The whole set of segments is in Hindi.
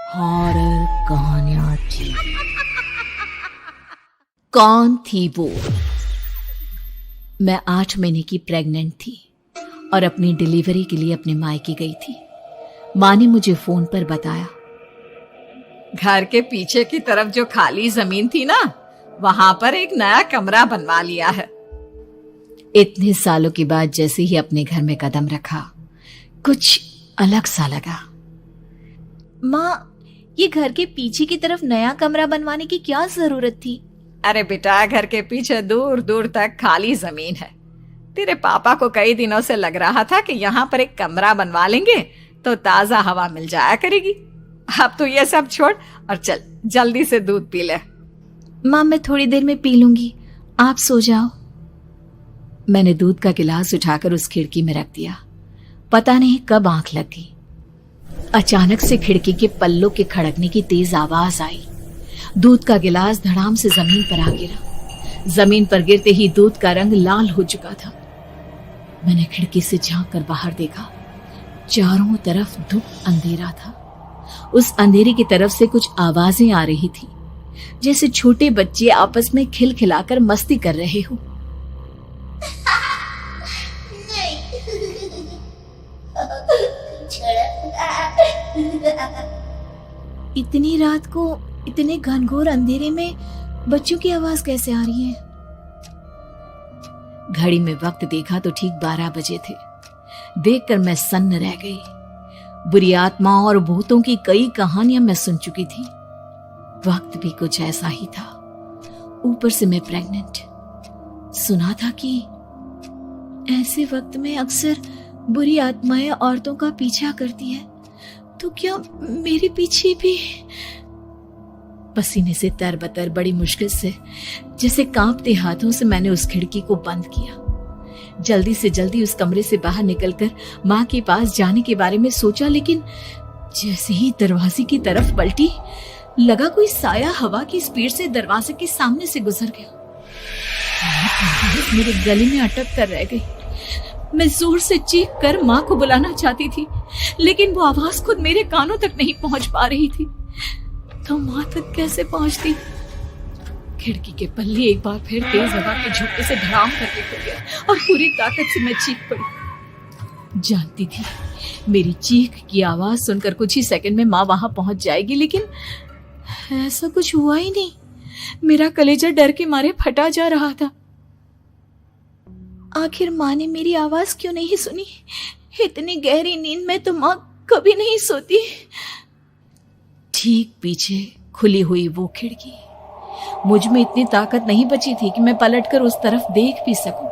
हॉरर कहानियां थी। कौन थी वो? मैं 8 महीने की प्रेग्नेंट थी और अपनी डिलीवरी के लिए अपने मायके गई थी। माँ ने मुझे फोन पर बताया, घर के पीछे की तरफ जो खाली जमीन थी ना, वहां पर एक नया कमरा बनवा लिया है। इतने सालों के बाद जैसे ही अपने घर में कदम रखा, कुछ अलग सा लगा। माँ, ये घर के पीछे की तरफ नया कमरा बनवाने की क्या जरूरत थी? अरे बेटा, घर के पीछे दूर दूर तक खाली जमीन है। तेरे पापा को कई दिनों से लग रहा था कि यहाँ पर एक कमरा बनवा लेंगे तो ताजा हवा मिल जाया करेगी। अब तो ये सब छोड़ और चल जल्दी से दूध पी ले। माँ, मैं थोड़ी देर में पी लूंगी, आप सो जाओ। मैंने दूध का गिलास उठाकर उस खिड़की में रख दिया। पता नहीं कब आंख लग गई। अचानक से खिड़की के पल्लों के खड़कने की तेज आवाज आई। दूध का गिलास धड़ाम से जमीन पर आ गिरा। जमीन पर गिरते ही दूध का रंग लाल हो चुका था। मैंने खिड़की से झांक कर बाहर देखा। चारों तरफ धूप अंधेरा था। उस अंधेरे की तरफ से कुछ आवाजें आ रही थी, जैसे छोटे बच्चे आपस में खिलखिलाकर मस्ती कर रहे हो। इतनी रात को इतने घनघोर अंधेरे में बच्चों की आवाज कैसे आ रही है? घड़ी में वक्त देखा तो ठीक 12 बजे थे। देखकर मैं सन्न रह गई। बुरी आत्माओं और भूतों की कई कहानियां मैं सुन चुकी थी। वक्त भी कुछ ऐसा ही था। ऊपर से मैं प्रेग्नेंट। सुना था कि ऐसे वक्त में अक्सर बुरी आत्माएं औरतों का पीछा करती है, तो क्या मेरे पीछे भी? पसीने से तरबतर बड़ी मुश्किल से, जैसे कांपते हाथों से मैंने उस खिड़की को बंद किया। जल्दी से जल्दी उस कमरे से बाहर निकलकर माँ के पास जाने के बारे में सोचा, लेकिन जैसे ही दरवाजे की तरफ पलटी, लगा कोई साया हवा की स्पीड से दरवाजे के सामने से गुजर गया। मेरे गले में अटक कर रह गई। मैं जोर से चीख कर माँ को बुलाना चाहती थी, लेकिन वो आवाज खुद मेरे कानों तक नहीं पहुंच पा रही थी। तो माँ तक कैसे पहुंचती? खिड़की के पल्ले एक बार फिर तेज हवा के झोंके से धड़ाम करके खुल गया और पूरी ताकत से मैं चीख पड़ी। जानती थी मेरी चीख की आवाज सुनकर कुछ ही सेकंड में माँ वहां पहुंच जाएगी, लेकिन ऐसा कुछ हुआ ही नहीं। मेरा कलेजा डर के मारे फटा जा रहा था। आखिर माँ ने मेरी आवाज क्यों नहीं सुनी? इतनी गहरी नींद में तो माँ कभी नहीं सोती। ठीक पीछे खुली हुई वो खिड़की। मुझ में इतनी ताकत नहीं बची थी कि मैं पलटकर उस तरफ देख भी सकूं।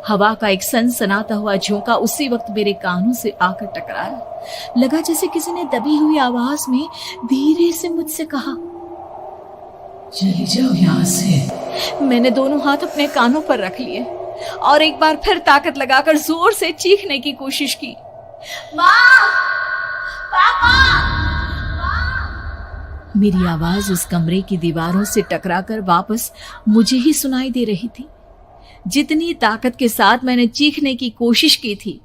हवा का एक सनसनाता हुआ झोंका उसी वक्त मेरे कानों से आकर टकराया। लगा जैसे किसी ने दबी हुई आवाज में धीरे से मुझसे कहा, चली जाओ यहां से। मैंने दोनों हाथ अपने कानों पर रख लिए और एक बार फिर ताकत लगाकर जोर से चीखने की कोशिश की। माँ! पापा! मेरी आवाज उस कमरे की दीवारों से टकराकर वापस मुझे ही सुनाई दे रही थी। जितनी ताकत के साथ मैंने चीखने की कोशिश की थी,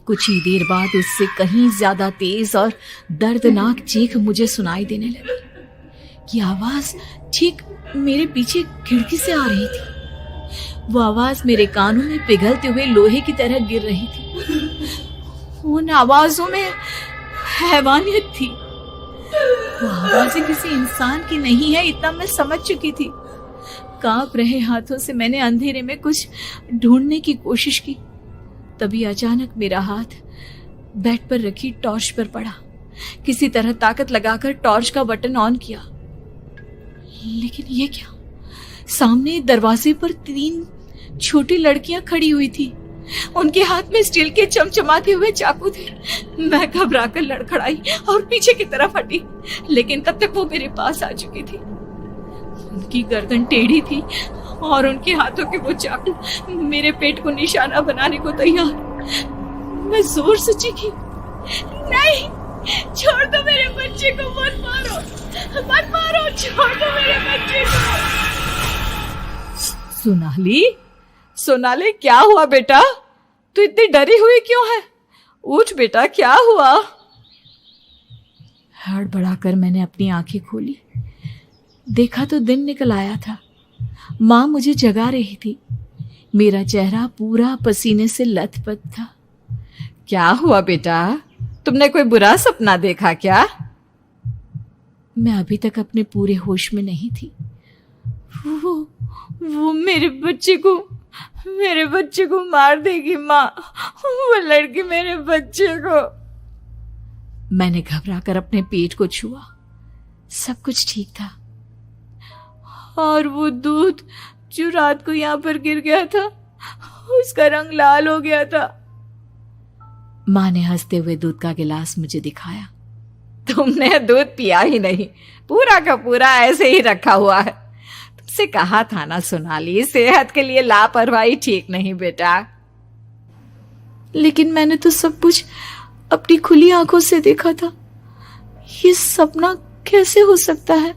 कुछ ही देर बाद उससे कहीं ज्यादा तेज और दर्दनाक चीख मुझे सुनाई देने लगी। कि आवाज ठीक मेरे पीछे खिड़की से आ रही थी। वो आवाज मेरे कानों में पिघलते हुए लोहे की तरह गिर रही थी। उन आवाजों में हैवानियत थी। वो आवाजें किसी इंसान की नहीं है, इतना मैं समझ चुकी थी। कांप रहे हाथों से मैंने अंधेरे में कुछ ढूंढने की कोशिश की। तभी अचानक मेरा हाथ बेड पर रखी टॉर्च पर पड़ा। किसी तरह ताकत लगाकर टॉर्च का बटन ऑन किया, लेकिन ये क्या? सामने दरवाजे पर 3 छोटी लड़कियां खड़ी हुई थी। उनके हाथ में स्टील के चमचमाते हुए चाकू थे। मैं घबराकर लड़खड़ाई और पीछे की तरफ हटी, लेकिन तब तक वो मेरे पास आ चुकी थी। उनकी गर्दन टेढ़ी थी और उनके हाथों के वो चाकू मेरे पेट को निशाना बनाने को तैयार। मैं जोर से चीखी, नहीं, छोड़ दो मेरे बच्चे को, मत मारो, मत मारो, छोड़ दो मेरे बच्चे को। सोनाली, क्या हुआ बेटा? तू इतनी डरी हुई क्यों है? उठ बेटा, क्या हुआ? हड़बड़ाकर मैंने अपनी आंखें खोली। देखा तो दिन निकल आया था। माँ मुझे जगा रही थी। मेरा चेहरा पूरा पसीने से लथपथ था। क्या हुआ बेटा, तुमने कोई बुरा सपना देखा क्या? मैं अभी तक अपने पूरे होश में नहीं थी। वो मेरे बच्चे को मार देगी माँ। वो लड़की मेरे बच्चे को। मैंने घबराकर अपने पेट को छुआ। सब कुछ ठीक था। और वो दूध जो रात को यहाँ पर गिर गया था, उसका रंग लाल हो गया था। माँ ने हंसते हुए दूध का गिलास मुझे दिखाया। तुमने दूध पिया ही नहीं, पूरा का पूरा ऐसे ही रखा हुआ है। तुमसे कहा था ना सोनाली, सेहत के लिए लापरवाही ठीक नहीं बेटा। लेकिन मैंने तो सब कुछ अपनी खुली आंखों से देखा था। ये सपना कैसे हो सकता है?